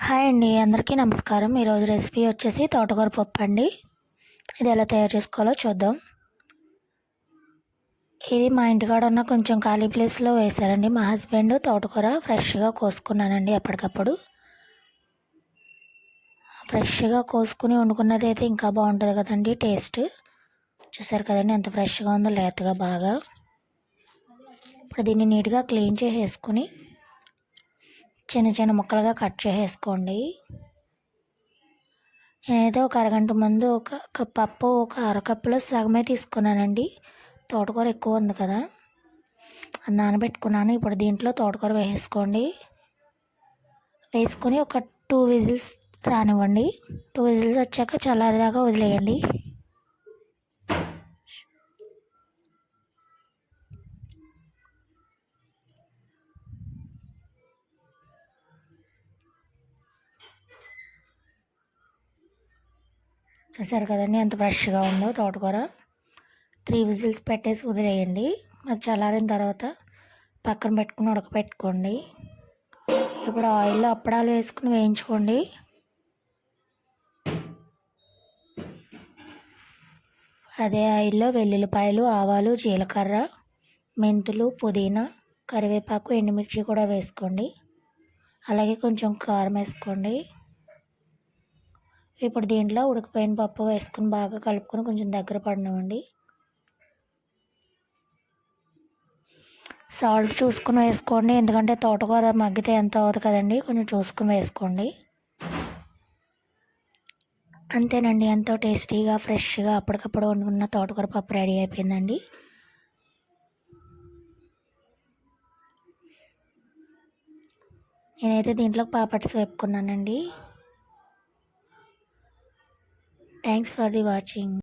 Hi అండి, అందరికీ నమస్కారం. ఈరోజు రెసిపీ వచ్చేసి తోటకూర పప్పు అండి. ఇది ఎలా తయారు చేసుకోవాలో చూద్దాం. ఇది మా ఇంటికాడ ఉన్న కొంచెం ఖాళీ ప్లేస్లో వేశారండి మా హస్బెండ్. తోటకూర ఫ్రెష్గా కోసుకున్నానండి. అప్పటికప్పుడు ఫ్రెష్గా కోసుకుని వండుకున్నది అయితే ఇంకా బాగుంటుంది కదండి టేస్ట్. చూసారు కదండి ఎంత ఫ్రెష్గా ఉందో, లేతగా బాగా. ఇప్పుడు దీన్ని నీట్గా క్లీన్ చేసేసుకుని చిన్న చిన్న ముక్కలుగా కట్ చేసేసుకోండి. నేనైతే ఒక అరగంట ముందు ఒక పప్పు ఒక అరకప్పులో సగమే తీసుకున్నానండి. తోటకూర ఎక్కువ ఉంది కదా, అది నానబెట్టుకున్నాను. ఇప్పుడు దీంట్లో తోటకూర వేసేసుకోండి. వేసుకొని ఒక 2 విజిల్స్ రానివ్వండి. 2 విజిల్స్ వచ్చాక చల్లారేదాకా వదిలేయండి. చూసారు కదండి ఎంత ఫ్రెష్గా ఉందో తోటకూర. 3 విజిల్స్ పెట్టేసి వదిలేయండి. అది చల్లారిన తర్వాత పక్కన పెట్టుకుని ఉడకపెట్టుకోండి. ఇప్పుడు ఆయిల్లో అప్పడాలు వేసుకుని వేయించుకోండి. అదే ఆయిల్లో వెల్లుల్లిపాయలు, ఆవాలు, జీలకర్ర, మెంతులు, పుదీనా, కరివేపాకు, ఎండుమిర్చి కూడా వేసుకోండి. అలాగే కొంచెం కారం వేసుకోండి. ఇప్పుడు దీంట్లో ఉడికిపోయిన పప్పు వేసుకుని బాగా కలుపుకొని కొంచెం దగ్గర పడనివ్వండి. సాల్ట్ చూసుకుని వేసుకోండి, ఎందుకంటే తోటకూర మగ్గితే ఎంత అవుతుంది కదండి, కొంచెం చూసుకుని వేసుకోండి. అంతేనండి, ఎంతో టేస్టీగా ఫ్రెష్గా అప్పటికప్పుడు వండుకున్న తోటకూర పప్పు రెడీ అయిపోయిందండి. నేనైతే దీంట్లో పాపడ్స్ వేపుకున్నానండి. Thanks for the watching.